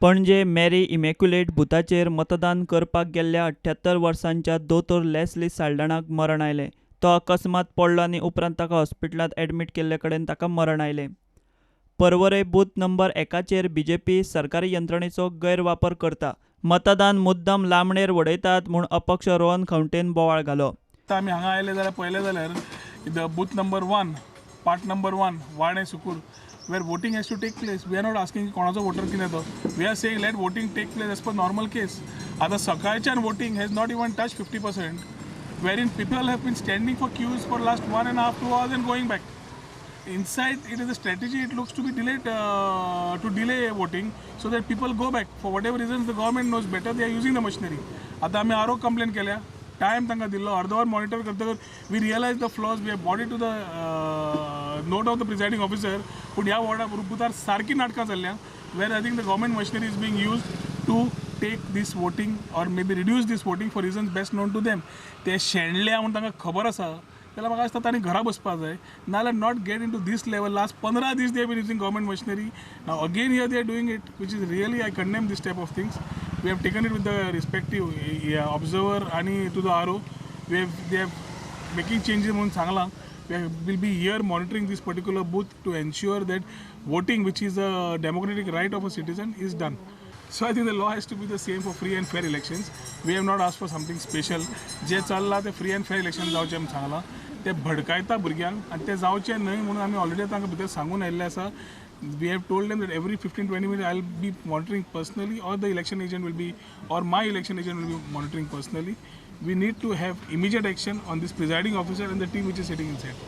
पणजे मेरी इमॅक्युलेट बुथाचेर मतदान करपाक गेल्ल्या 78 वर्सांच्या दोतोर लेस्ली साल्ढाणाक मरण आयलें. तो अकस्मात पडलो आनी उपरांत ताका हॉस्पिटलांत एडमीट केल्ले कडेन ताका मरण आयलें. पर्वरे बूथ नंबर 1चेर बीजेपी सरकारी यंत्रणेचो गैरवापर करता. मतदान मुद्दाम लांबणेर वडयतात म्हूण अपक्ष रोहन खंवटेन बोवाळ घालो. आमी हांगा आयले जाल्यार पळयलें जाल्यार बूथ नंबर 1 पार्ट नंबर 1 वाणे सुकूर where voting has to take place. We are not asking कोणाचो वोटर कितें तो. We are saying let voting take place as per normal case. आतां सकाळच्यान voting has not even touched 50%, wherein people have been standing for queues for last 1.5 2 hours and going back. Inside it is a strategy. It looks to be delayed to delay voting so that people go back. For whatever reasons the government knows better, they are using the machinery. आतां आमी आरो complain केल्या. Time तांकां दिल्लो अर्दवर monitor करतकर we realise the flaws we have brought it to the notice of the presiding officer. पूण ह्या बुथार सारकी नाटकां चल्ल्या वेर I think the government machinery is being use to take this voting or may be reduce this voting for reasons best known to them. ते शेणल्या म्हूण तांकां खबर आसा जाल्यार म्हाका दिसता तांणी घरा बसपाक जाय. नाल्यार not get into these level. Last 15 days they have been using government machinery. Now again here they are doing it which is really I condemn this type of things. We have taken it with the respective observer and to the RO. They have making changes म्हणून सांगला. We will be here monitoring this particular booth to ensure that voting, which is a democratic right of a citizen, is done. So I think the law has to be the same for free and fair elections. We have not asked for something special. जे चल्ला ते free and fair election जावचे म्हणून सांगला. ते भडकायता भुरग्यांक आनी ते जावचे न्हय म्हणून आमी ऑलरेडी तांकां भितर सांगून आयिल्ले आसा. We have told them that every 15-20 minutes I'll be monitoring personally, or the election agent will be, or my election agent will be monitoring personally. We need to have immediate action on this presiding officer and the team which is sitting inside.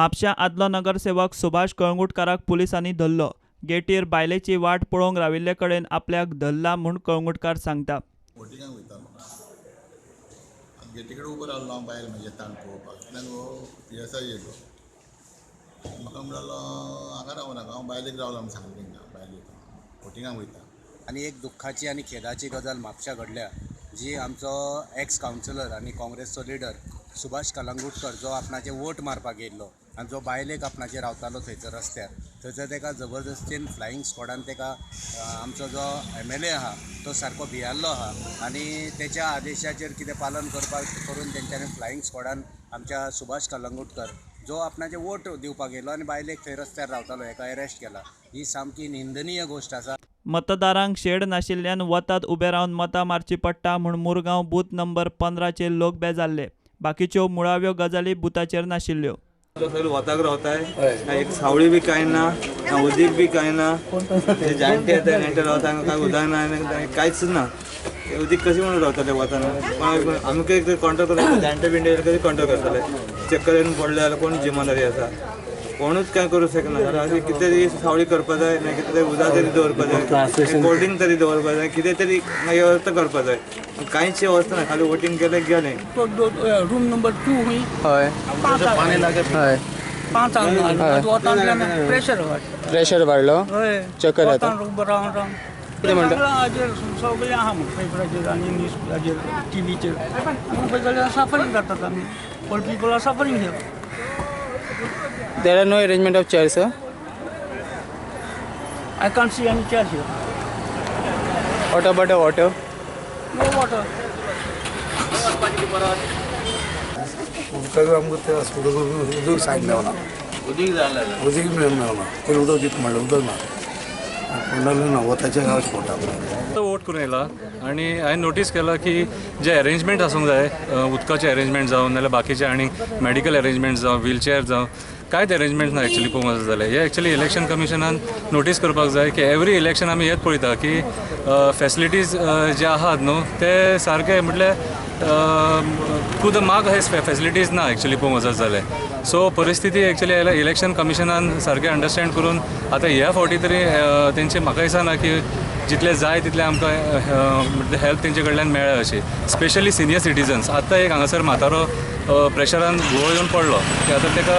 Mapusa आदलो नगरसेवक सुभाष कळंगुटकाराक पुलिसांनी धरलो. गेटीर बायलेची वाट पळोवंक राविल्ले कडेन आपल्याक धरला म्हूण कळंगुटकार सांगता. वोटिंगाक वयतालो गेटी कडेन उबो रावलो हांव बायल म्हजे ताण पळोवपाक. तेन्ना PSI येयलो. म्हाका म्हणलो हांगा रावूं नाका हांव बायलेक रावलो म्हूण सांगलें तेंकां. बायलेक वोटिंगाक वयता. आनी एक दुख्खाची आनी खेदाची गजाल म्हापशा घडल्या, जी आमचो एक्स कावन्सिलर आनी काँग्रेसचो लिडर सुभाष कलंगूटकर जो आपणाचे वोट मारपाक येयल्लो आनी जो बायलेक आपणाचेर रावतालो थंयसर रस्त्यार, थंयसर तेका जबरदस्तीन फ्लायींग स्क्वॉडान तेका आमचो जो MLA आहा तो सारको भियाल्लो आहा आनी तेच्या आदेशाचेर कितें पालन करून तेंच्यांनी फ्लायींग स्क्वॉडान आमच्या सुभाष कलंगूटकर जो आपणाचे वोट दिवपाक येयलो आनी बायलेक थंय रस्त्यार रावतालो हेका अरेस्ट केला. ही सामकी निंदनीय गोश्ट आसा. मतदारांक शेड नाशिल्ल्यान वतात उबे रावन मतां मारची पडटा म्हूण मुरगांव बूथ नंबर 15चेर लोक बेजारले. बाकीच्यो मुळाव्यो गजाली बुथाचेर नाशिल्ल्यो. वताक रावताय एक सावळी बी कांय ना, उदीक बी कांय ना. ते जाणटे येता नेटे रावता कांय उदक ना, कांयच ना. उदीक कशी म्हणून रावताले वताना. आमकां एक कंट्रोल करता जाणटे बिणटे कशी कंट्रोल करतले. चक्कर येवन पडले जाल्यार कोण जिम्मेदारी आसा. कोणूच कांय करूं शकना. अशें कितें तरी सावळी करपा जाय, ना कितें तरी उदक तरी दवरपा जाय, कोल्ड तरी दवरपा जाय, कितें तरी वेवस्था करपा जाय. कांयच वेवस्था ना, खाली वोटींग केलें गेलें. रूम नंबर 2 हुई हय पानी लगे हय 5 प्रेशर वाडलो चक्कर येता. कितें म्हणटा सगळे आहा पेपराचेर आनी न्यूज टीव्हीचेर जाल्यार सफरींग करतात आमी. All people are suffering here. There are no arrangement of chairs. I can't see any chairs here. What about the water? No water. उदकाक आमकां ते उदक सायड मेळना. उदीक मेळना. पयलीं उदक दिता म्हणलें उदक ना. म्हणलें ना वताचें गांवच पडटा. तो वोट करून येयला आनी हांवें नोटीस केला की जे अरेंजमेंट आसूंक जाय उदकाचे अरेंजमेंट जावं नाल्यार बाकीचे आनी मेडिकल अरेंजमेंट जावं व्हीलचेअर जावं कांयच अरेंजमेंट ना एक्चुअली पळोवंक वचत जाल्यार. हे एक्चुअली इलेक्शन कमिशनान नोटीस करपाक जाय की एवरी इलेक्शन आमी हेच पळयता की फेसिलिटीज जे आहात न्हू ते सारके म्हटल्यार टू द मार्क हे फेसिलिटीज ना एक्चुअली पळोवंक वचत जाल्यार. सो परिस्थिती एक्चुअली इलेक्शन कमिशनान सारकें अंडरस्टँड करून आतां ह्या फावटी तरी तेंचे म्हाका दिसना की जितले जाय तितले आमकां हेल्प तेंचे कडल्यान मेळ्ळा अशी. Specially senior citizens. आतां एक हांगासर म्हातारो प्रेशरान घुंवळ येवन पडलो की आतां ताका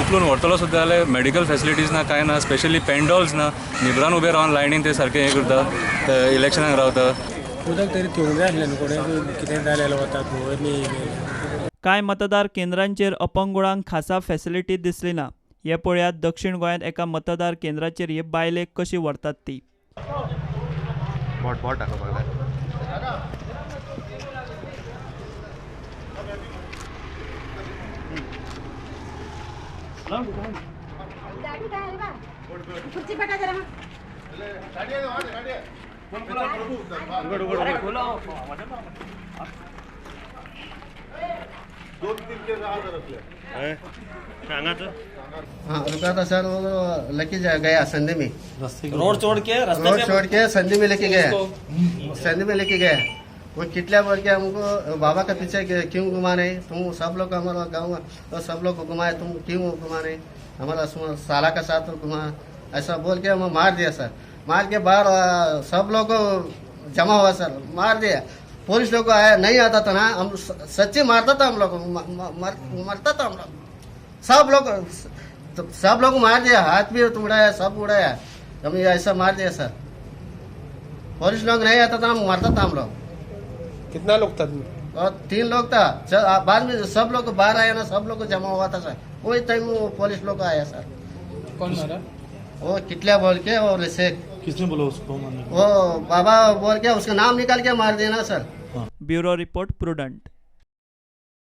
उखलून व्हरतलो सुद्दां जाल्यार मेडिकल फेसिलिटीज ना, कांय ना. स्पेशली पेंडॉल्स ना. निबरान उबे रावन लायनीन ते सारकें हें करता, इलेक्शनाक रावता. उदक तरी ठेवूंक जाय आसलें न्हू. कितें जालें वतात. कांय मतदार केंद्रांचेर अपंगुळांक खासा फेसिलिटी दिसली ना. हे पळयात दक्षिण गोंयांत एका मतदार केंद्राचेर हे बायलेक कशी व्हरतात ती. बॉट दाखवपाक जाय. हाँ रुका था सर, वो लेके गया संधि में, रोड छोड़ के संधि में लेके गया, संधि में लेके गया. वो कितला बोल के हमको बाबा के पीछे क्यों घुमा रहे तुम, सब लोग हमारा गाँव में सब लोग को घुमाए, तुम क्यों घुमा रहे, हमारा साला का साथ घुमा, ऐसा बोल के हम मार दिया सर. मार के बाहर सब लोग को जमा हुआ सर, मार दिया. पुलिस लोग को आया नहीं आता था ना, हम सच्ची मारता था, हम लोग मरता था हम लोग, सब लोग मार दिया, हाथ भी उड़ाया, सब उड़ाया, हम ऐसा मार दिया सर. पुलिस लोग नहीं आता था, हम मरता था हम लोग. कितना लोग था? और 3 लोग था. बाद में सब लोग बाहर आया ना, सब लोग को जमा हुआ था सर. वही टाइम वो पुलिस लोग आया सर. कौन मारा? वो कितला बोल के और शेख, किसने बोला उसको मारने? वो बाबा बोल के उसका नाम निकाल के मार देना सर. Bureau report prudent.